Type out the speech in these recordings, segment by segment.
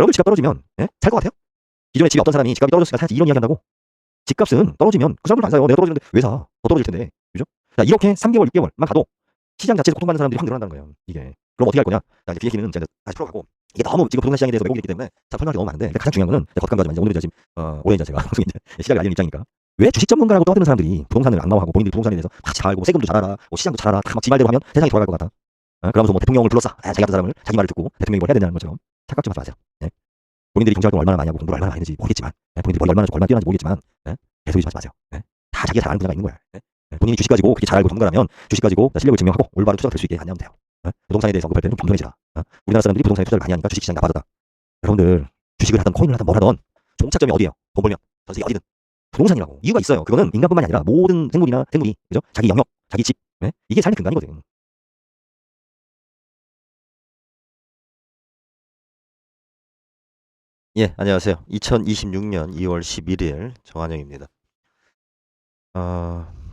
여러분들 집값 떨어지면 살 것 같아요? 기존에 집이 없던 사람이 집값이 떨어졌으니까 사야지 이런 이야기 한다고? 집값은 떨어지면 그 사람들도 안 사요. 내가 떨어지는데 왜 사? 더 떨어질 텐데. 그죠? 자, 이렇게 3개월, 6개월만 가도 시장 자체에서 고통받는 사람들이 확 늘어난다는 거예요. 이게. 그럼 어떻게 할 거냐? 자, 이제 뒤에 얘기는 제가 다시 풀어가고 이게 너무 지금 부동산 시장에 대해서 왜곡이 있기 때문에 참 설명할 게 너무 많은데 가장 중요한 거는 거듭 강조하지만 이제 오늘 이제 지금 올해 이제 제가 방송에 이제 시장을 알리는 입장이니까 왜 주식 전문가라고 떠드는 사람들이 부동산을 안나와하고 본인들이 부동산에 대해서 같이 다 알고 뭐 세금도 잘 알아, 뭐 시장도 잘 알아, 다 막 지 말대로 하면 세상이 돌아갈 것 같아. 그러면서 뭐 대통령을 불렀어. 자기 같은 사람을 자기 말을 듣고 대통령이 뭘 해야 되냐는 것처럼 착각 좀 하지 마세요. 네? 본인들이 경제활동 얼마나 많이 하고 공부를 얼마나 많이 했는지 모르겠지만 본인들이 머리 얼마나 뛰어난지 모르겠지만 계속 의심하지 마세요. 다 자기가 잘 아는 분야가 있는 거야. 본인이 주식 가지고 그렇게 잘 알고 전문가라면 주식 가지고 실력을 증명하고 올바로 투자가 될 수 있게 안내하면 돼요. 부동산에 대해서 언급할 때는 좀 겸손해지라. 우리나라 사람들이 부동산에 투자를 많이 하니까 주식시장이 나빠졌다. 여러분들 주식을 하든 코인을 하든 뭘 하든 종착점이 어디예요? 돈 벌면 전 세계 어디든 부동산이라고. 이유가 있어요. 그거는 인간뿐만이 아니라 모든 생물이나 생물이 그죠? 자기 영역, 자기 집 이게 삶의 근간이거든. 예, 안녕하세요. 2026년 2월 11일 정한영입니다.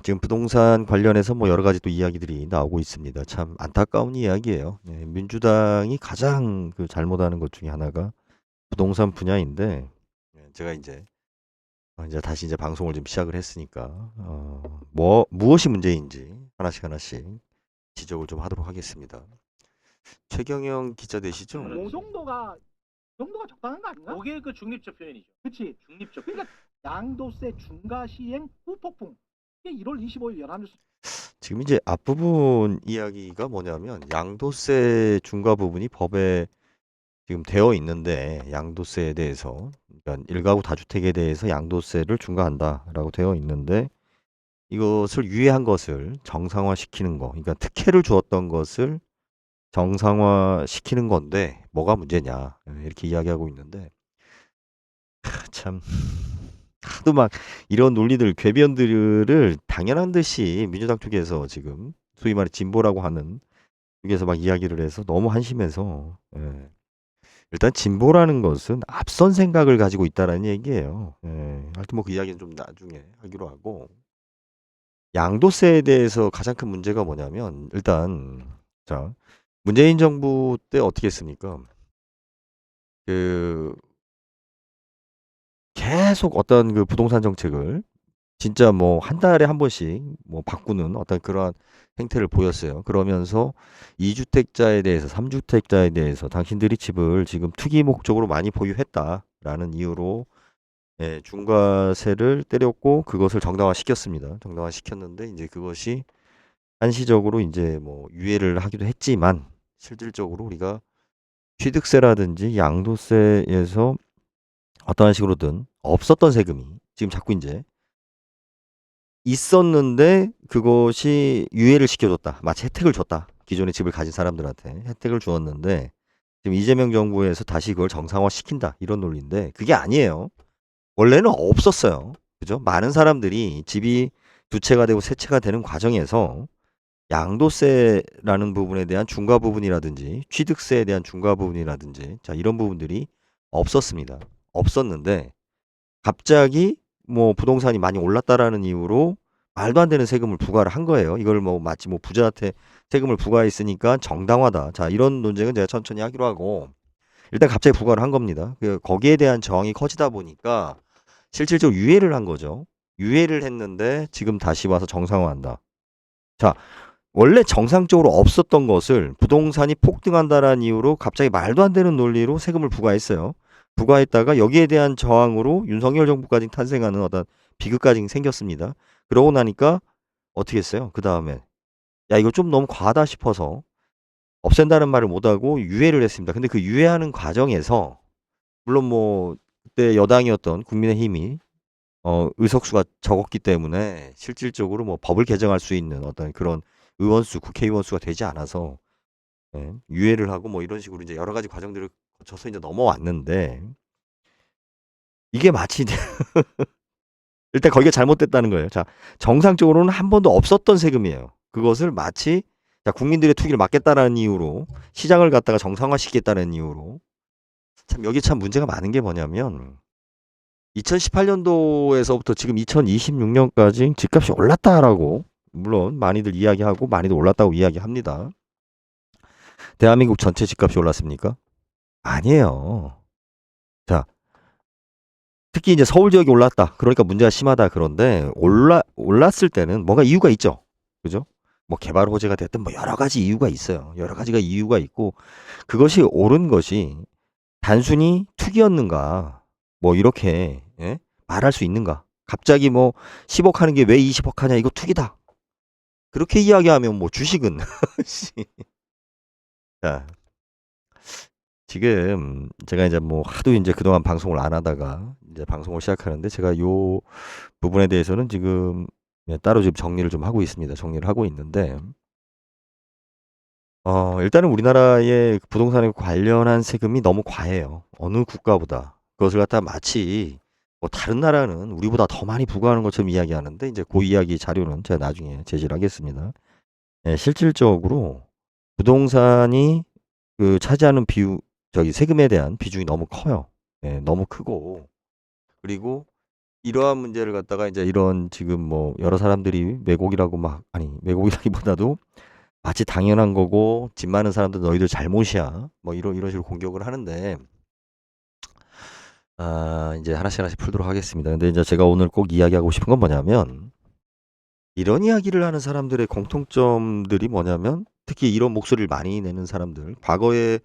지금 부동산 관련해서 뭐 여러 가지 또 이야기들이 나오고 있습니다. 참 안타까운 이야기예요. 민주당이 가장 그 잘못하는 것 중에 하나가 부동산 분야인데 제가 이제 다시 이제 방송을 좀 시작을 했으니까 무엇이 문제인지 하나씩 지적을 좀 하도록 하겠습니다. 최경영 기자 되시죠? 그 정도가 적당한 거 아닌가? 그게 그 중립적 표현이죠. 그치. 중립적. 그러니까 양도세 중과 시행 후폭풍. 이게 1월 25일 연합뉴스. 지금 이제 앞부분 이야기가 뭐냐면 양도세 중과 부분이 법에 지금 되어 있는데 양도세에 대해서 그러니까 1가구 다주택에 대해서 양도세를 중과한다라고 되어 있는데 이것을 유예한 것을 정상화시키는 거, 그러니까 특혜를 주었던 것을 정상화시키는 건데 뭐가 문제냐 이렇게 이야기하고 있는데 참 하도 막 이런 논리들 궤변들을 당연한 듯이 민주당 쪽에서 지금 소위 말해 진보라고 하는 쪽에서 막 이야기를 해서 너무 한심해서 일단 진보라는 것은 앞선 생각을 가지고 있다라는 얘기예요. 하여튼 뭐 그 이야기는 좀 나중에 하기로 하고 양도세에 대해서 가장 큰 문제가 뭐냐면 일단 자 문재인 정부 때 어떻게 했습니까? 그 계속 어떤 그 부동산 정책을 진짜 뭐 한 달에 한 번씩 뭐 바꾸는 어떤 그러한 행태를 보였어요. 그러면서 2주택자에 대해서 3주택자에 대해서 당신들이 집을 지금 투기 목적으로 많이 보유했다라는 이유로 중과세를 때렸고 그것을 정당화시켰습니다. 정당화시켰는데 이제 그것이 한시적으로 이제 뭐 유예를 하기도 했지만 실질적으로 우리가 취득세라든지 양도세에서 어떠한 식으로든 없었던 세금이 지금 자꾸 이제 있었는데 그것이 유예를 시켜줬다. 마치 혜택을 줬다. 기존에 집을 가진 사람들한테 혜택을 주었는데 지금 이재명 정부에서 다시 그걸 정상화시킨다. 이런 논리인데 그게 아니에요. 원래는 없었어요. 그죠? 많은 사람들이 집이 두 채가 되고 세 채가 되는 과정에서 양도세라는 부분에 대한 중과 부분이라든지 취득세에 대한 중과 부분이라든지 자 이런 부분들이 없었습니다. 없었는데 갑자기 뭐 부동산이 많이 올랐다라는 이유로 말도 안 되는 세금을 부과를 한 거예요. 이걸 뭐 마치 뭐 부자한테 세금을 부과했으니까 정당화다. 자 이런 논쟁은 제가 천천히 하기로 하고 일단 갑자기 부과를 한 겁니다. 거기에 대한 저항이 커지다 보니까 실질적으로 유예를 한 거죠. 유예를 했는데 지금 다시 와서 정상화한다. 자 원래 정상적으로 없었던 것을 부동산이 폭등한다라는 이유로 갑자기 말도 안 되는 논리로 세금을 부과했어요. 부과했다가 여기에 대한 저항으로 윤석열 정부까지 탄생하는 어떤 비극까지 생겼습니다. 그러고 나니까 어떻게 했어요? 그 다음에 야 이거 좀 너무 과하다 싶어서 없앤다는 말을 못하고 유예를 했습니다. 근데 그 유예하는 과정에서 물론 뭐 그때 여당이었던 국민의힘이 의석수가 적었기 때문에 실질적으로 뭐 법을 개정할 수 있는 어떤 그런 의원수, 국회의원 수가 되지 않아서 유예를 하고 뭐 이런 식으로 이제 여러 가지 과정들을 거쳐서 이제 넘어왔는데 이게 마치 일단 거기가 잘못됐다는 거예요. 자, 정상적으로는 한 번도 없었던 세금이에요. 그것을 마치 자, 국민들의 투기를 막겠다라는 이유로 시장을 갖다가 정상화시키겠다는 이유로 참 여기 참 문제가 많은 게 뭐냐면 2018년도에서부터 지금 2026년까지 집값이 올랐다라고 물론 많이들 이야기하고 많이들 올랐다고 이야기합니다. 대한민국 전체 집값이 올랐습니까? 아니에요. 특히 이제 서울 지역이 올랐다. 그러니까 문제가 심하다. 그런데 올랐을 때는 뭔가 이유가 있죠. 그죠? 뭐 개발 호재가 됐든 뭐 여러 가지 이유가 있어요. 여러 가지가 이유가 있고 그것이 옳은 것이 단순히 투기였는가 뭐 이렇게 예? 말할 수 있는가? 갑자기 뭐 10억 하는 게 왜 20억 하냐? 이거 투기다. 그렇게 이야기하면 뭐 주식은 씨. 자, 지금 제가 이제 뭐 하도 이제 그동안 방송을 안 하다가 이제 방송을 시작하는데 제가 요 부분에 대해서는 지금 따로 지금 정리를 좀 하고 있습니다. 정리를 하고 있는데 일단은 우리나라의 부동산에 관련한 세금이 너무 과해요. 어느 국가보다. 그것을 갖다 마치 뭐 다른 나라는 우리보다 더 많이 부과하는 것처럼 이야기하는데 이제 그 이야기 자료는 제가 나중에 제시를 하겠습니다. 예, 실질적으로 부동산이 그 차지하는 저기 세금에 대한 비중이 너무 커요. 예, 너무 크고 그리고 이러한 문제를 갖다가 이제 이런 지금 뭐 여러 사람들이 왜곡이라고 막 아니 왜곡이라기보다도 마치 당연한 거고 집 많은 사람들 너희들 잘못이야 뭐 이런 식으로 공격을 하는데 이제 하나씩 하나씩 풀도록 하겠습니다. 근데 이제 제가 오늘 꼭 이야기하고 싶은 건 뭐냐면 이런 이야기를 하는 사람들의 공통점들이 뭐냐면 특히 이런 목소리를 많이 내는 사람들 과거에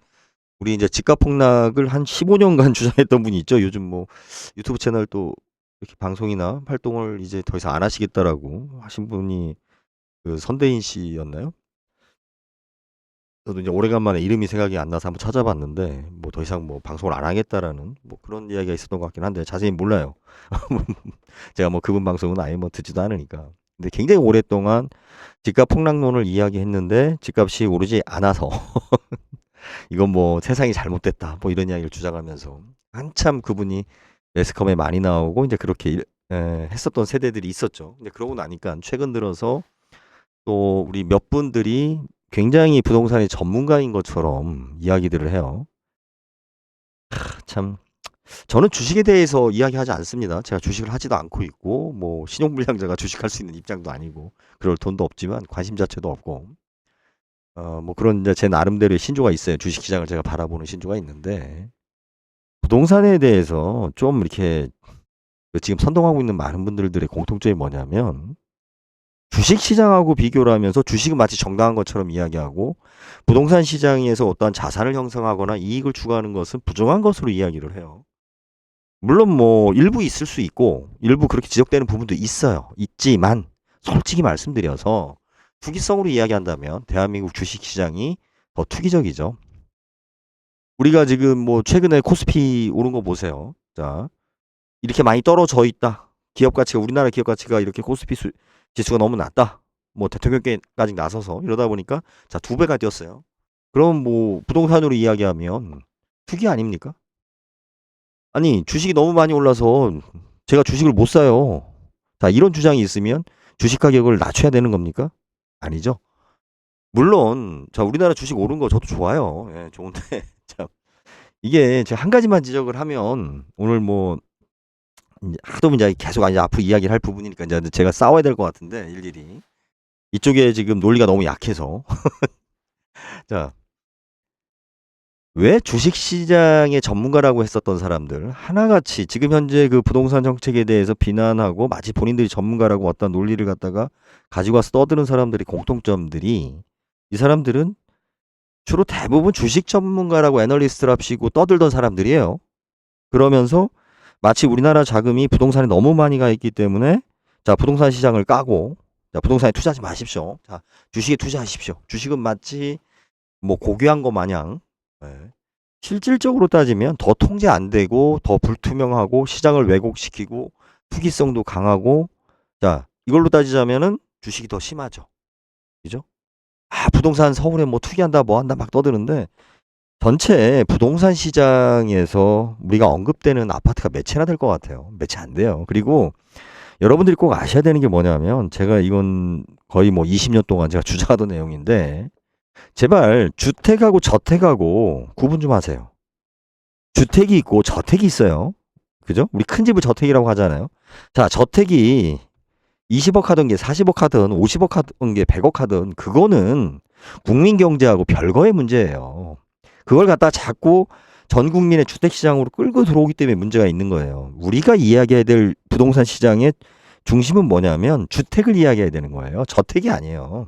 우리 이제 집값 폭락을 한 15년간 주장했던 분이 있죠. 요즘 뭐 유튜브 채널 또 이렇게 방송이나 활동을 이제 더 이상 안 하시겠다라고 하신 분이 그 선대인 씨였나요? 저도 이제 오래간만에 이름이 생각이 안 나서 한번 찾아봤는데 뭐 더 이상 뭐 방송을 안 하겠다라는 뭐 그런 이야기가 있었던 것 같긴 한데 자세히 몰라요. 제가 뭐 그분 방송은 아예 뭐 듣지도 않으니까. 근데 굉장히 오랫동안 집값 폭락론을 이야기했는데 집값이 오르지 않아서 이건 뭐 세상이 잘못됐다 뭐 이런 이야기를 주장하면서 한참 그분이 매스컴에 많이 나오고 이제 그렇게 했었던 세대들이 있었죠. 근데 그러고 나니까 최근 들어서 또 우리 몇 분들이 굉장히 부동산의 전문가인 것처럼 이야기들을 해요. 참 저는 주식에 대해서 이야기하지 않습니다. 제가 주식을 하지도 않고 있고 뭐 신용불량자가 주식할 수 있는 입장도 아니고 그럴 돈도 없지만 관심 자체도 없고 뭐 그런 이제 제 나름대로의 신조가 있어요. 주식시장을 제가 바라보는 신조가 있는데 부동산에 대해서 좀 이렇게 지금 선동하고 있는 많은 분들의 공통점이 뭐냐면 주식시장하고 비교를 하면서 주식은 마치 정당한 것처럼 이야기하고 부동산 시장에서 어떠한 자산을 형성하거나 이익을 추구하는 것은 부정한 것으로 이야기를 해요. 물론 뭐 일부 있을 수 있고 일부 그렇게 지적되는 부분도 있어요. 있지만 솔직히 말씀드려서 투기성으로 이야기한다면 대한민국 주식시장이 더 투기적이죠. 우리가 지금 뭐 최근에 코스피 오른 거 보세요. 자, 이렇게 많이 떨어져 있다. 기업 가치가 우리나라 기업 가치가 이렇게 코스피 지수가 너무 낮다. 뭐 대통령께까지 나서서 이러다 보니까 자 2배가 뛰었어요. 그럼 뭐 부동산으로 이야기하면 투기 아닙니까? 아니 주식이 너무 많이 올라서 제가 주식을 못 사요. 자 이런 주장이 있으면 주식 가격을 낮춰야 되는 겁니까? 아니죠. 물론 자 우리나라 주식 오른 거 저도 좋아요. 예, 좋은데 참 이게 제가 한 가지만 지적을 하면 오늘 뭐 하도 이제 계속 이제 앞으로 이야기를 할 부분이니까 이제 제가 싸워야 될 것 같은데 일일이 이쪽에 지금 논리가 너무 약해서 자 왜 주식시장의 전문가라고 했었던 사람들 하나같이 지금 현재 그 부동산 정책에 대해서 비난하고 마치 본인들이 전문가라고 어떤 논리를 갖다가 가지고 와서 떠드는 사람들이 공통점들이 이 사람들은 주로 대부분 주식 전문가라고 애널리스트랍시고 떠들던 사람들이에요. 그러면서 마치 우리나라 자금이 부동산에 너무 많이 가 있기 때문에 자 부동산 시장을 까고 자 부동산에 투자하지 마십시오. 자 주식에 투자하십시오. 주식은 마치 뭐 고귀한 거 마냥 실질적으로 따지면 더 통제 안 되고 더 불투명하고 시장을 왜곡시키고 투기성도 강하고 자 이걸로 따지자면은 주식이 더 심하죠. 그죠? 부동산 서울에 뭐 투기한다 뭐 한다 막 떠드는데 전체 부동산 시장에서 우리가 언급되는 아파트가 몇 채나 될 것 같아요. 몇 채 안 돼요. 그리고 여러분들이 꼭 아셔야 되는 게 뭐냐면 제가 이건 거의 뭐 20년 동안 제가 주장하던 내용인데 제발 주택하고 저택하고 구분 좀 하세요. 주택이 있고 저택이 있어요. 그죠? 우리 큰 집을 저택이라고 하잖아요. 자, 저택이 20억 하던 게 40억 하든 50억 하던 게 100억 하든 그거는 국민 경제하고 별거의 문제예요. 그걸 갖다 자꾸 전 국민의 주택시장으로 끌고 들어오기 때문에 문제가 있는 거예요. 우리가 이야기해야 될 부동산 시장의 중심은 뭐냐면 주택을 이야기해야 되는 거예요. 저택이 아니에요.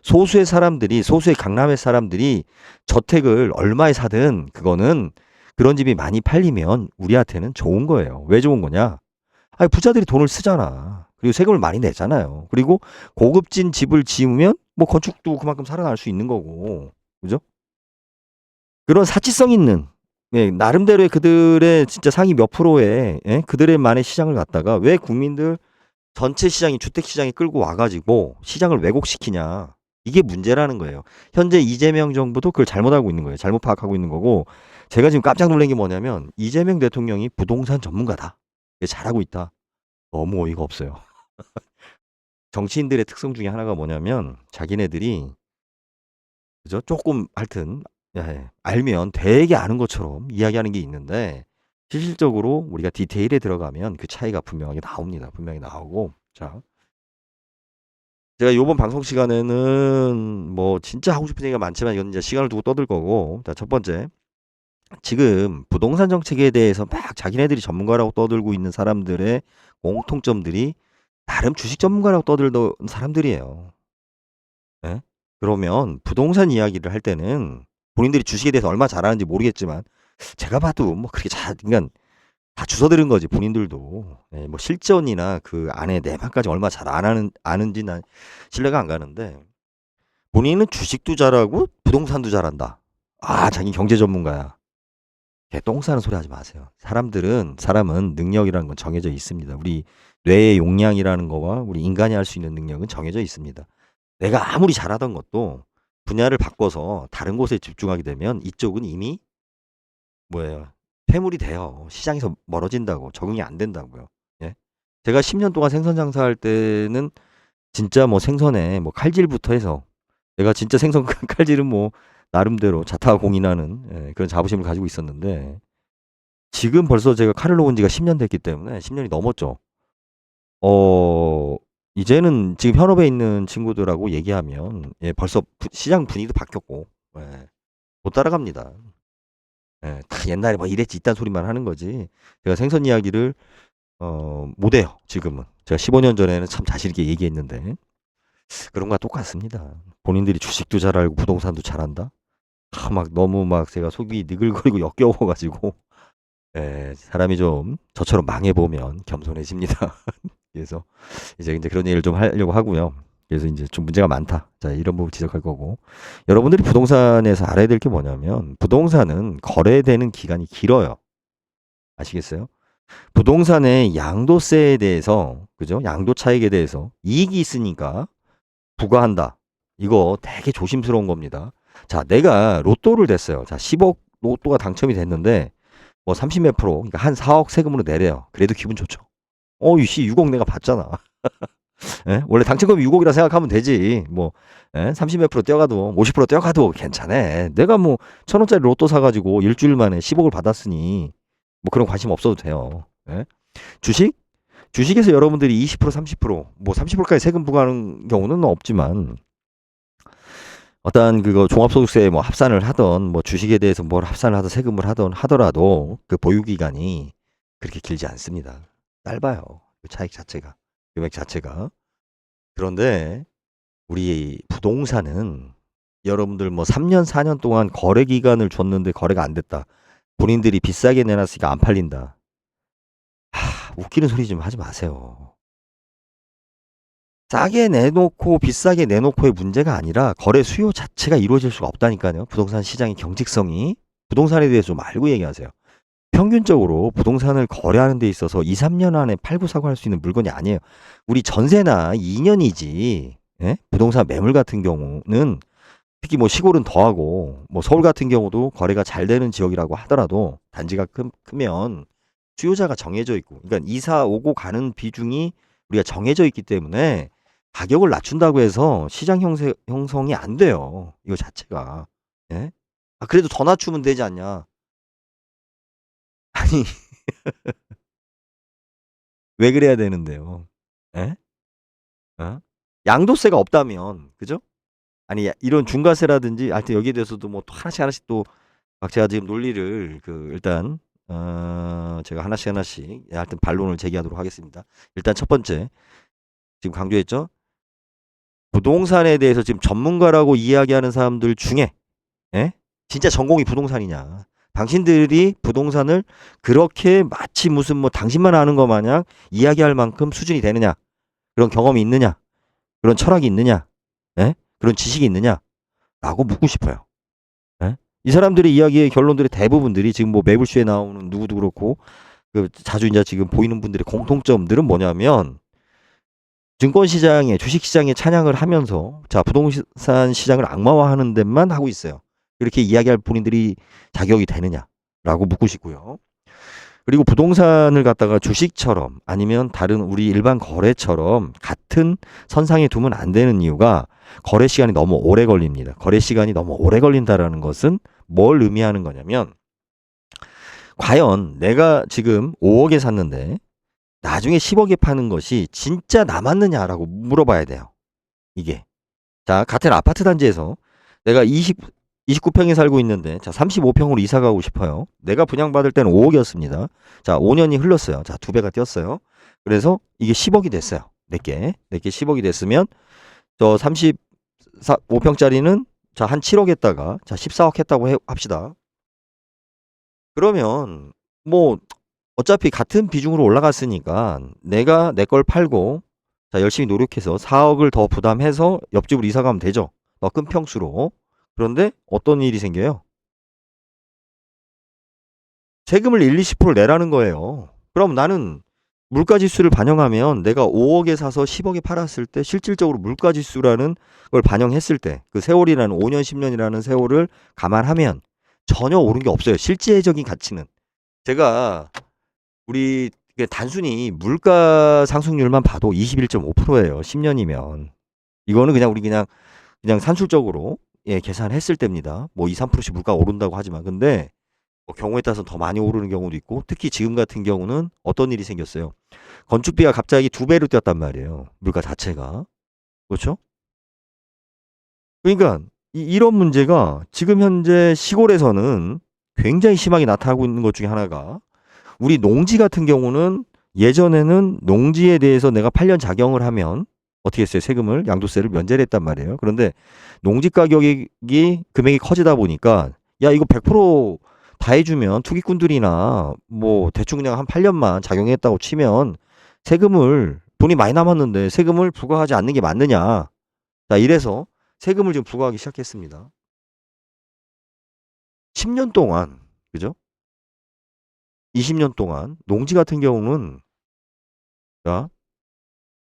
소수의 사람들이, 소수의 강남의 사람들이 저택을 얼마에 사든 그거는 그런 집이 많이 팔리면 우리한테는 좋은 거예요. 왜 좋은 거냐? 아니, 부자들이 돈을 쓰잖아. 그리고 세금을 많이 내잖아요. 그리고 고급진 집을 지으면 뭐 건축도 그만큼 살아날 수 있는 거고. 그죠? 그런 사치성 있는, 예, 나름대로의 그들의 진짜 상위 몇 프로의, 예, 그들의만의 시장을 갖다가 왜 국민들 전체 시장이, 주택 시장이 끌고 와가지고 시장을 왜곡시키냐. 이게 문제라는 거예요. 현재 이재명 정부도 그걸 잘못 알고 있는 거예요. 잘못 파악하고 있는 거고. 제가 지금 깜짝 놀란 게 뭐냐면 이재명 대통령이 부동산 전문가다. 잘하고 있다. 너무 어이가 없어요. 정치인들의 특성 중에 하나가 뭐냐면 자기네들이, 그죠? 조금 하여튼, 예, 알면 되게 아는 것처럼 이야기하는 게 있는데 실질적으로 우리가 디테일에 들어가면 그 차이가 분명하게 나옵니다. 분명히 나오고. 자, 제가 요번 방송 시간에는 뭐 진짜 하고 싶은 얘기가 많지만 이건 이제 시간을 두고 떠들 거고. 자, 첫 번째. 지금 부동산 정책에 대해서 막 자기네들이 전문가라고 떠들고 있는 사람들의 공통점들이 나름 주식 전문가라고 떠들던 사람들이에요. 예? 그러면 부동산 이야기를 할 때는 본인들이 주식에 대해서 얼마 잘 아는지 모르겠지만 제가 봐도 뭐 그렇게 잘, 그러니까 다 주워 들은 거지 본인들도. 예, 뭐 실전이나 그 안에 내막까지 얼마 잘 아는지 난 신뢰가 안 가는데 본인은 주식도 잘하고 부동산도 잘한다. 아, 자기 경제 전문가야. 개똥 싸는 소리 하지 마세요. 사람은 능력이라는 건 정해져 있습니다. 우리 뇌의 용량이라는 거와 우리 인간이 할 수 있는 능력은 정해져 있습니다. 내가 아무리 잘하던 것도 분야를 바꿔서 다른 곳에 집중하게 되면 이쪽은 이미 뭐예요? 퇴물이 돼요. 시장에서 멀어진다고. 적응이 안 된다고요. 예? 제가 10년 동안 생선 장사할 때는 진짜 뭐 생선에 뭐 칼질부터 해서 내가 진짜 생선 칼질은 뭐 나름대로 자타공인하는, 예, 그런 자부심을 가지고 있었는데 지금 벌써 제가 칼을 놓은 지가 10년 됐기 때문에 10년이 넘었죠. 어, 이제는 지금 현업에 있는 친구들하고 얘기하면, 예, 벌써 시장 분위기도 바뀌었고, 예, 못 따라갑니다. 예, 다 옛날에 뭐 이랬지 이딴 소리만 하는 거지. 제가 생선 이야기를 못해요. 지금은. 제가 15년 전에는 참 자신 있게 얘기했는데 그런 거와 똑같습니다. 본인들이 주식도 잘 알고 부동산도 잘한다. 막 너무 막 제가 속이 니글거리고 역겨워가지고, 예, 사람이 좀 저처럼 망해보면 겸손해집니다. 그래서 이제 그런 얘기를 좀 하려고 하고요. 그래서 이제 좀 문제가 많다. 자, 이런 부분 지적할 거고. 여러분들이 부동산에서 알아야 될 게 뭐냐면 부동산은 거래되는 기간이 길어요. 아시겠어요? 부동산의 양도세에 대해서, 그죠? 양도 차익에 대해서 이익이 있으니까 부과한다. 이거 되게 조심스러운 겁니다. 자, 내가 로또를 냈어요. 자, 10억 로또가 당첨이 됐는데 뭐 30 몇 프로, 그러니까 한 4억 세금으로 내래요. 그래도 기분 좋죠. 이씨 6억 내가 받잖아. 예? 원래 당첨금이 6억이라 생각하면 되지. 뭐, 예? 30 몇 프로 뛰어가도 50% 뛰어가도 괜찮아. 내가 뭐 1,000원짜리 로또 사가지고 일주일 만에 10억을 받았으니 뭐 그런 관심 없어도 돼요. 예? 주식? 주식에서 여러분들이 20% 30%뭐 30%까지 세금 부과하는 경우는 없지만 어떤 그거 종합소득세 뭐 합산을 하던 뭐 주식에 대해서 뭘 합산을 하든 세금을 하던 하더라도 그 보유 기간이 그렇게 길지 않습니다. 짧아요. 그 차익 자체가, 금액 자체가. 그런데 우리 부동산은 여러분들 뭐 3년 4년 동안 거래 기간을 줬는데 거래가 안 됐다. 본인들이 비싸게 내놨으니까 안 팔린다. 웃기는 소리 좀 하지 마세요. 싸게 내놓고 비싸게 내놓고의 문제가 아니라 거래 수요 자체가 이루어질 수가 없다니까요. 부동산 시장의 경직성이. 부동산에 대해서 좀 알고 얘기하세요. 평균적으로 부동산을 거래하는 데 있어서 2, 3년 안에 팔고 사고 할 수 있는 물건이 아니에요. 우리 전세나 2년이지. 예? 부동산 매물 같은 경우는 특히 뭐 시골은 더하고 뭐 서울 같은 경우도 거래가 잘 되는 지역이라고 하더라도 단지가 크면 수요자가 정해져 있고, 그러니까 이사 오고 가는 비중이 우리가 정해져 있기 때문에 가격을 낮춘다고 해서 시장 형성이 안 돼요. 이거 자체가. 예? 아, 그래도 더 낮추면 되지 않냐? 아니, 왜 그래야 되는데요? 예? 어? 양도세가 없다면, 그죠? 아니, 이런 중과세라든지, 하여튼 여기에 대해서도 뭐 또 하나씩 또 제가 지금 논리를 일단 제가 하나씩 하여튼 반론을 제기하도록 하겠습니다. 일단 첫 번째, 지금 강조했죠? 부동산에 대해서 지금 전문가라고 이야기하는 사람들 중에, 예? 진짜 전공이 부동산이냐? 당신들이 부동산을 그렇게 마치 무슨 뭐 당신만 아는 것 마냥 이야기할 만큼 수준이 되느냐? 그런 경험이 있느냐? 그런 철학이 있느냐? 예? 그런 지식이 있느냐? 라고 묻고 싶어요. 예? 이 사람들의 이야기의 결론들의 대부분들이 지금 뭐 매불쇼에 나오는 누구도 그렇고 자주 이제 지금 보이는 분들의 공통점들은 뭐냐면 증권시장에 주식시장에 찬양을 하면서 자 부동산 시장을 악마화하는 데만 하고 있어요. 이렇게 이야기할 본인들이 자격이 되느냐라고 묻고 싶고요. 그리고 부동산을 갖다가 주식처럼 아니면 다른 우리 일반 거래처럼 같은 선상에 두면 안 되는 이유가 거래 시간이 너무 오래 걸립니다. 거래 시간이 너무 오래 걸린다라는 것은 뭘 의미하는 거냐면 과연 내가 지금 5억에 샀는데 나중에 10억에 파는 것이 진짜 남았느냐라고 물어봐야 돼요. 이게. 자, 같은 아파트 단지에서 내가 29평에 살고 있는데 자, 35평으로 이사 가고 싶어요. 내가 분양받을 때는 5억이었습니다. 자, 5년이 흘렀어요. 자, 2배가 뛰었어요. 그래서 이게 10억이 됐어요. 내게 10억이 됐으면 저 35평짜리는 자, 한 7억 했다가 자, 14억 했다고 합시다. 그러면 뭐 어차피 같은 비중으로 올라갔으니까 내가 내 걸 팔고 자 열심히 노력해서 4억을 더 부담해서 옆집으로 이사 가면 되죠. 더 큰 평수로. 그런데 어떤 일이 생겨요? 세금을 1, 20% 내라는 거예요. 그럼 나는 물가지수를 반영하면 내가 5억에 사서 10억에 팔았을 때 실질적으로 물가지수라는 걸 반영했을 때 그 세월이라는 5년, 10년이라는 세월을 감안하면 전혀 오른 게 없어요. 실제적인 가치는. 제가 우리 단순히 물가 상승률만 봐도 21.5%예요. 10년이면. 이거는 그냥 우리 그냥 산술적으로 계산했을 때입니다. 뭐 2, 3%씩 물가가 오른다고 하지만 근데 뭐 경우에 따라서 더 많이 오르는 경우도 있고 특히 지금 같은 경우는 어떤 일이 생겼어요. 건축비가 갑자기 2배로 뛰었단 말이에요. 물가 자체가. 그렇죠? 그러니까 이런 문제가 지금 현재 시골에서는 굉장히 심하게 나타나고 있는 것 중에 하나가 우리 농지 같은 경우는 예전에는 농지에 대해서 내가 8년 작용을 하면 어떻게 했어요? 세금을 양도세를 면제를 했단 말이에요. 그런데 농지 가격이 금액이 커지다 보니까 야 이거 100%다 해주면 투기꾼들이나 뭐 대충 그냥 한 8년만 작용했다고 치면 세금을 돈이 많이 남았는데 세금을 부과하지 않는 게 맞느냐. 자 이래서 세금을 좀 부과하기 시작했습니다. 10년 동안 그죠? 20년 동안 농지 같은 경우는 자,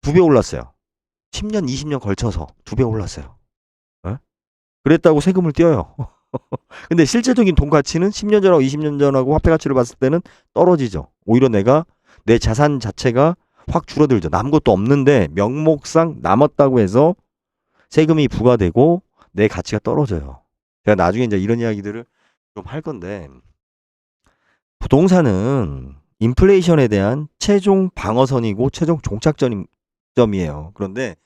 2배 올랐어요. 10년, 20년 걸쳐서 2배 올랐어요. 예? 그랬다고 세금을 떼어요. 근데 실제적인 돈 가치는 10년 전하고 20년 전하고 화폐 가치를 봤을 때는 떨어지죠. 오히려 내가 내 자산 자체가 확 줄어들죠. 남은 것도 없는데 명목상 남았다고 해서 세금이 부과되고 내 가치가 떨어져요. 제가 나중에 이제 이런 이야기들을 좀 할 건데 부동산은 인플레이션에 대한 최종 방어선이고 최종 종착점이에요. 그런데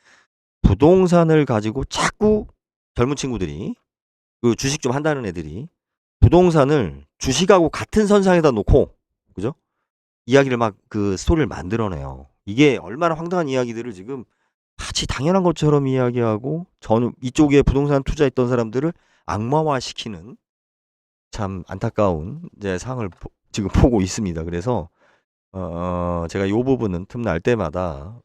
부동산을 가지고 자꾸 젊은 친구들이 그 주식 좀 한다는 애들이 부동산을 주식하고 같은 선상에다 놓고 그죠? 이야기를 막 그 스토리를 만들어내요. 이게 얼마나 황당한 이야기들을 지금 마치 당연한 것처럼 이야기하고 저는 이쪽에 부동산 투자했던 사람들을 악마화시키는 참 안타까운 이제 상황을 지금 보고 있습니다. 그래서 제가 이 부분은 틈날 때마다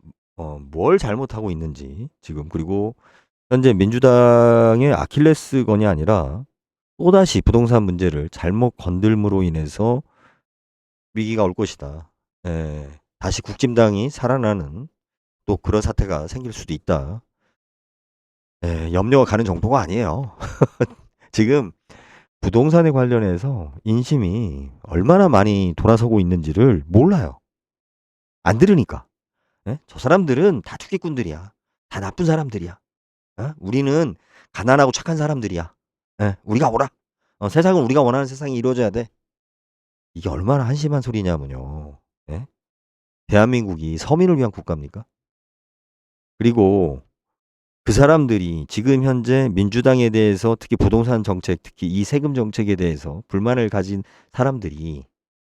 뭘 잘못하고 있는지 지금 그리고 현재 민주당의 아킬레스건이 아니라 또다시 부동산 문제를 잘못 건들므로 인해서 위기가 올 것이다. 예, 다시 국진당이 살아나는 또 그런 사태가 생길 수도 있다. 예, 염려가 가는 정도가 아니에요. 지금 부동산에 관련해서 인심이 얼마나 많이 돌아서고 있는지를 몰라요. 안 들으니까. 예? 저 사람들은 다 투기꾼들이야. 다 나쁜 사람들이야. 우리는 가난하고 착한 사람들이야. 예, 우리가 오라. 세상은 우리가 원하는 세상이 이루어져야 돼. 이게 얼마나 한심한 소리냐면요. 예? 대한민국이 서민을 위한 국가입니까? 그리고 그 사람들이 지금 현재 민주당에 대해서 특히 부동산 정책, 특히 이 세금 정책에 대해서 불만을 가진 사람들이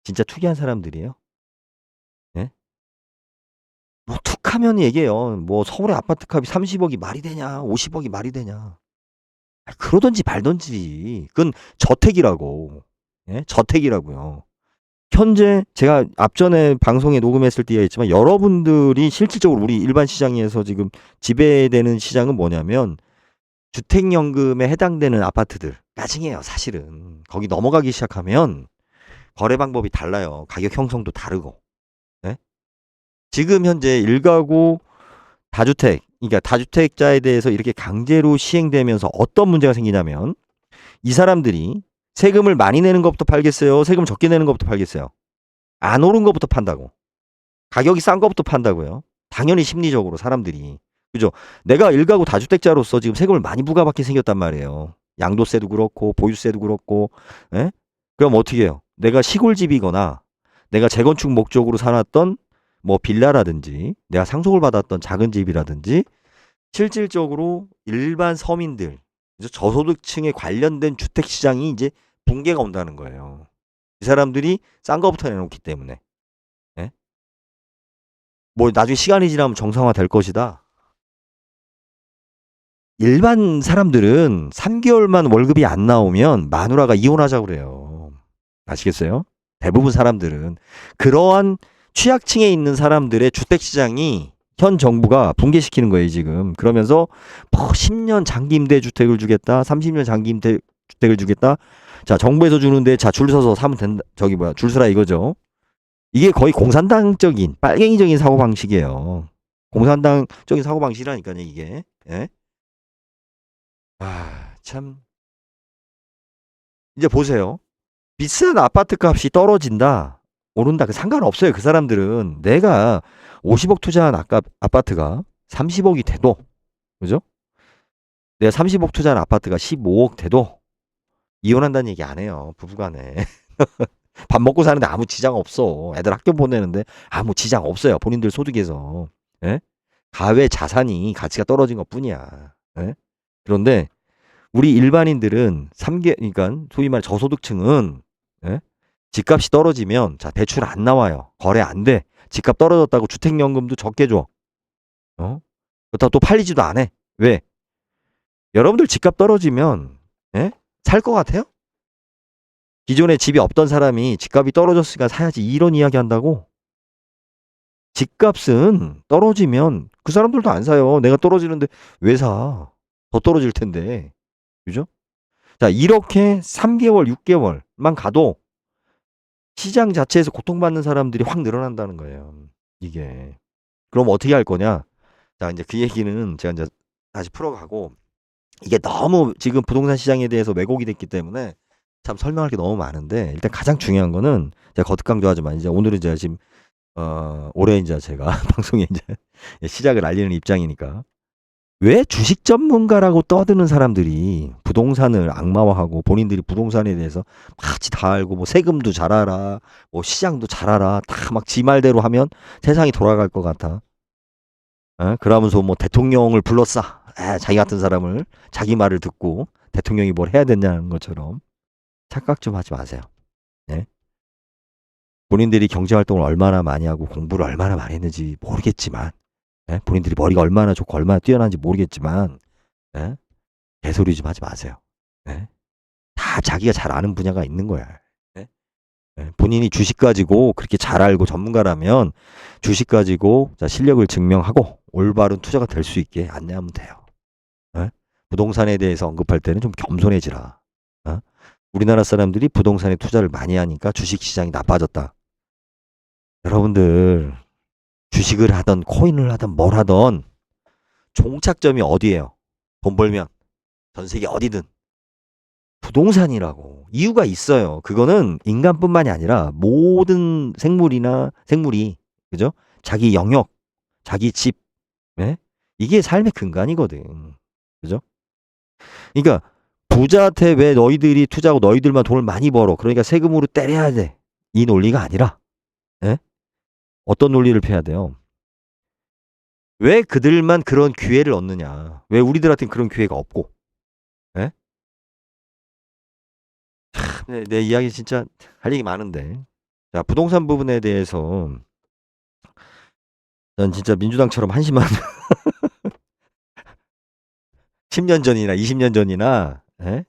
진짜 투기한 사람들이에요. 예? 뭐 툭하면 얘기해요. 뭐 서울의 아파트 값이 30억이 말이 되냐, 50억이 말이 되냐. 그러든지 말든지. 그건 저택이라고. 예? 저택이라고요. 현재 제가 앞전에 방송에 녹음했을 때 얘기했지만 여러분들이 실질적으로 우리 일반 시장에서 지금 지배되는 시장은 뭐냐면 주택연금에 해당되는 아파트들 까징해요. 사실은 거기 넘어가기 시작하면 거래 방법이 달라요. 가격 형성도 다르고. 예? 지금 현재 일가구 다주택, 그러니까 다주택자에 대해서 이렇게 강제로 시행되면서 어떤 문제가 생기냐면 이 사람들이 세금을 많이 내는 것부터 팔겠어요? 세금 적게 내는 것부터 팔겠어요? 안 오른 것부터 판다고. 가격이 싼 것부터 판다고요. 당연히 심리적으로 사람들이. 그죠? 내가 일가구 다주택자로서 지금 세금을 많이 부과받게 생겼단 말이에요. 양도세도 그렇고 보유세도 그렇고. 예? 그럼 어떻게 해요? 내가 시골집이거나 내가 재건축 목적으로 사놨던 뭐 빌라라든지 내가 상속을 받았던 작은 집이라든지 실질적으로 일반 서민들, 저소득층에 관련된 주택 시장이 이제 붕괴가 온다는 거예요. 이 사람들이 싼 거부터 내놓기 때문에. 예? 뭐 나중에 시간이 지나면 정상화 될 것이다. 일반 사람들은 3개월만 월급이 안 나오면 마누라가 이혼하자고 그래요. 아시겠어요? 대부분 사람들은 그러한 취약층에 있는 사람들의 주택 시장이 현 정부가 붕괴시키는 거예요, 지금. 그러면서 뭐 10년 장기 임대 주택을 주겠다. 30년 장기 임대 주택을 주겠다. 자, 정부에서 주는데 자, 줄 서서 사면 된다. 저기 뭐야, 줄 서라 이거죠. 이게 거의 공산당적인 빨갱이적인 사고 방식이에요. 공산당적인 사고 방식이라니까요, 이게. 예? 참. 이제 보세요. 비싼 아파트 값이 떨어진다, 오른다, 그 상관없어요. 그 사람들은 내가 50억 투자한 아파트가 30억이 돼도, 그죠? 내가 30억 투자한 아파트가 15억 돼도 이혼한다는 얘기 안 해요. 부부간에. 밥 먹고 사는데 아무 지장 없어. 애들 학교 보내는데 아무 지장 없어요. 본인들 소득에서. 예? 가외 자산이 가치가 떨어진 것 뿐이야. 예? 그런데 우리 일반인들은 그러니까 소위 말해 저소득층은, 예? 집값이 떨어지면 자, 대출 안 나와요. 거래 안 돼. 집값 떨어졌다고 주택연금도 적게 줘. 그렇다고 또 팔리지도 않아. 왜? 여러분들 집값 떨어지면, 예? 살 것 같아요? 기존에 집이 없던 사람이 집값이 떨어졌으니까 사야지 이런 이야기 한다고? 집값은 떨어지면 그 사람들도 안 사요. 내가 떨어지는데 왜 사? 더 떨어질 텐데. 그죠? 자, 이렇게 3개월, 6개월만 가도 시장 자체에서 고통받는 사람들이 확 늘어난다는 거예요. 이게. 그럼 어떻게 할 거냐? 자, 이제 그 얘기는 제가 이제 다시 풀어가고, 이게 너무 지금 부동산 시장에 대해서 왜곡이 됐기 때문에 참 설명할 게 너무 많은데, 일단 가장 중요한 거는 제가 거듭강조하지만 이제 오늘은 제가 지금 올해 이제 제가 방송에 이제 시작을 알리는 입장이니까, 왜 주식 전문가라고 떠드는 사람들이 부동산을 악마화하고 본인들이 부동산에 대해서 마치 다 알고 뭐 세금도 잘 알아, 뭐 시장도 잘 알아, 다 막 지 말대로 하면 세상이 돌아갈 것 같아. 그러면서 뭐 대통령을 불렀어. 자기 같은 사람을 자기 말을 듣고 대통령이 뭘 해야 되냐는 것처럼 착각 좀 하지 마세요. 네? 본인들이 경제활동을 얼마나 많이 하고 공부를 얼마나 많이 했는지 모르겠지만, 예? 본인들이 머리가 얼마나 좋고 얼마나 뛰어난지 모르겠지만, 예? 개소리 좀 하지 마세요. 예? 다 자기가 잘 아는 분야가 있는 거야. 예? 예? 본인이 주식 가지고 그렇게 잘 알고 전문가라면 주식 가지고 자, 실력을 증명하고 올바른 투자가 될 수 있게 안내하면 돼요. 예? 부동산에 대해서 언급할 때는 좀 겸손해지라. 우리나라 사람들이 부동산에 투자를 많이 하니까 주식 시장이 나빠졌다. 여러분들 주식을 하던 코인을 하던 뭘 하던 종착점이 어디예요? 돈 벌면 전 세계 어디든 부동산이라고. 이유가 있어요. 그거는 인간뿐만이 아니라 모든 생물이, 그죠? 자기 영역, 자기 집, 예? 이게 삶의 근간이거든. 그죠? 그러니까 부자한테 왜 너희들이 투자하고 너희들만 돈을 많이 벌어? 그러니까 세금으로 때려야 돼. 이 논리가 아니라, 예? 어떤 논리를 펴야 돼요? 왜 그들만 그런 기회를 얻느냐? 왜 우리들한테는 그런 기회가 없고? 예? 내 이야기 진짜 할 얘기 많은데. 자, 부동산 부분에 대해서 난 진짜 민주당처럼 한심한 10년 전이나 20년 전이나 예?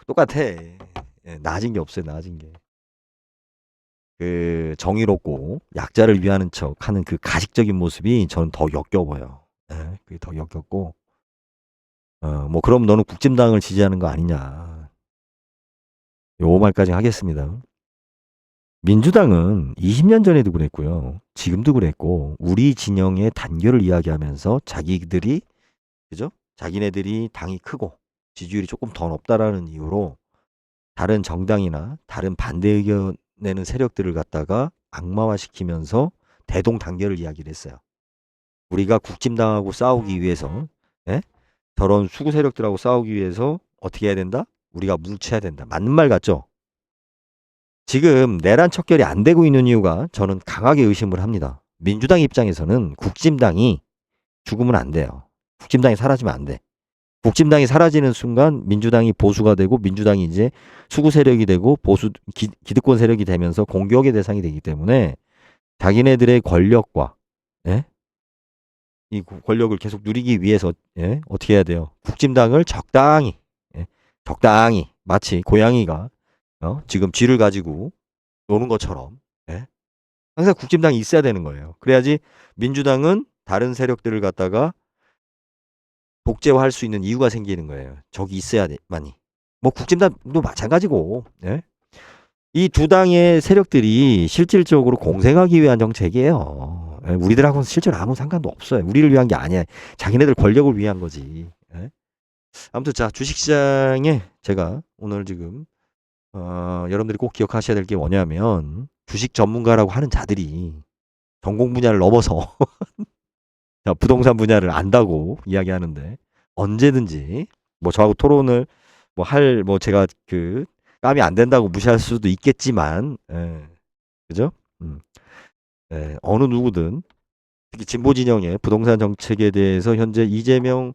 똑같아. 예, 나아진 게 없어요. 나아진 게. 그 정의롭고 약자를 위하는 척하는 그 가식적인 모습이 저는 더 역겨워요. 예, 그게 더 역겹고 뭐 그럼 너는 국진당을 지지하는 거 아니냐. 요 말까지 하겠습니다. 민주당은 20년 전에도 그랬고요. 지금도 그랬고 우리 진영의 단결을 이야기하면서 자기들이 그죠? 자기네들이 당이 크고 지지율이 조금 더 높다라는 이유로 다른 정당이나 다른 반대 의견 내는 세력들을 갖다가 악마화시키면서 대동단결을 이야기를 했어요. 우리가 국진당하고 싸우기 위해서 예? 저런 수구 세력들하고 싸우기 위해서 어떻게 해야 된다? 우리가 뭉쳐야 된다. 맞는 말 같죠? 지금 내란 척결이 안 되고 있는 이유가 저는 강하게 의심을 합니다. 민주당 입장에서는 국진당이 죽으면 안 돼요. 국진당이 사라지면 안 돼. 국진당이 사라지는 순간 민주당이 보수가 되고 민주당이 이제 수구 세력이 되고 보수 기득권 세력이 되면서 공격의 대상이 되기 때문에 자기네들의 권력과 예? 이 권력을 계속 누리기 위해서 예? 어떻게 해야 돼요? 국진당을 적당히 예? 적당히 마치 고양이가 지금 쥐를 가지고 노는 것처럼 예? 항상 국진당이 있어야 되는 거예요. 그래야지 민주당은 다른 세력들을 갖다가 독재화할 수 있는 이유가 생기는 거예요. 적이 있어야만이. 뭐 국진당도 마찬가지고 예? 이 두 당의 세력들이 실질적으로 공생하기 위한 정책이에요. 예? 우리들하고는 실제로 아무 상관도 없어요. 우리를 위한 게 아니야. 자기네들 권력을 위한 거지. 예? 아무튼 자 주식시장에 제가 오늘 지금 여러분들이 꼭 기억하셔야 될 게 뭐냐면 주식 전문가라고 하는 자들이 전공 분야를 넘어서 부동산 분야를 안다고 이야기하는데 언제든지 뭐 저하고 토론을 뭐 제가 그 감이 안 된다고 무시할 수도 있겠지만 예, 그죠? 예, 어느 누구든 특히 진보 진영의 부동산 정책에 대해서 현재 이재명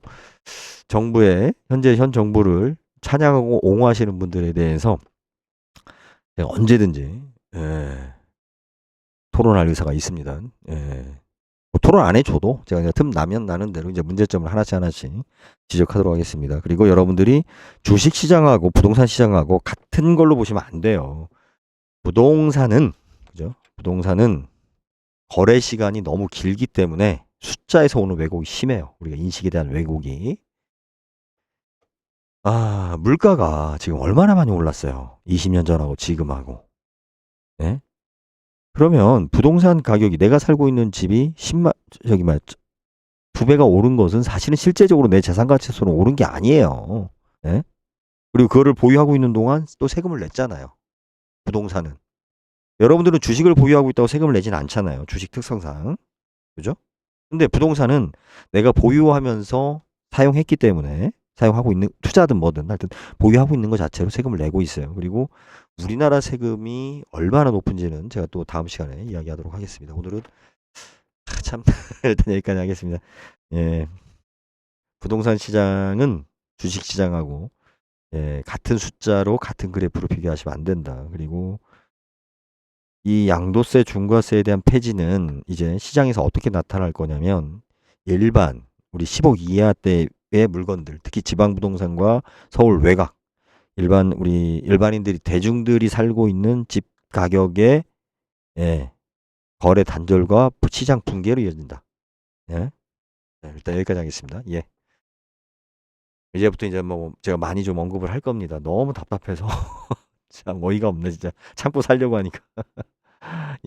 정부의 현 정부를 찬양하고 옹호하시는 분들에 대해서 제가 언제든지 예, 토론할 의사가 있습니다. 예. 뭐 토론 안 해줘도 제가 그냥 틈 나면 나는 대로 이제 문제점을 하나씩 지적하도록 하겠습니다. 그리고 여러분들이 주식 시장하고 부동산 시장하고 같은 걸로 보시면 안 돼요. 부동산은 그죠? 부동산은 거래 시간이 너무 길기 때문에 숫자에서 오는 왜곡이 심해요. 우리가 인식에 대한 왜곡이. 물가가 지금 얼마나 많이 올랐어요. 20년 전하고 지금하고. 예? 그러면 부동산 가격이 내가 살고 있는 집이 10만 저기 말 2배가 오른 것은 사실은 실제적으로 내 재산 가치에서는 오른 게 아니에요. 예? 그리고 그거를 보유하고 있는 동안 또 세금을 냈잖아요. 부동산은. 여러분들은 주식을 보유하고 있다고 세금을 내진 않잖아요. 주식 특성상. 그죠? 근데 부동산은 내가 보유하면서 사용했기 때문에 사용하고 있는 투자든 뭐든 하여튼 보유하고 있는 것 자체로 세금을 내고 있어요. 그리고 우리나라 세금이 얼마나 높은지는 제가 또 다음 시간에 이야기하도록 하겠습니다. 오늘은 참 일단 여기까지 하겠습니다. 예. 부동산 시장은 주식 시장하고 예, 같은 숫자로 같은 그래프로 비교하시면 안 된다. 그리고 이 양도세, 중과세에 대한 폐지는 이제 시장에서 어떻게 나타날 거냐면 일반 우리 10억 이하대의 물건들, 특히 지방 부동산과 서울 외곽, 우리 일반인들이 대중들이 살고 있는 집 가격의 예, 거래 단절과 시장 붕괴로 이어진다. 예. 네, 일단 여기까지 하겠습니다. 예. 이제부터 이제 뭐 제가 많이 좀 언급을 할 겁니다. 너무 답답해서 참 어이가 없네 진짜 참고 살려고 하니까.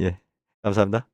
예. 감사합니다.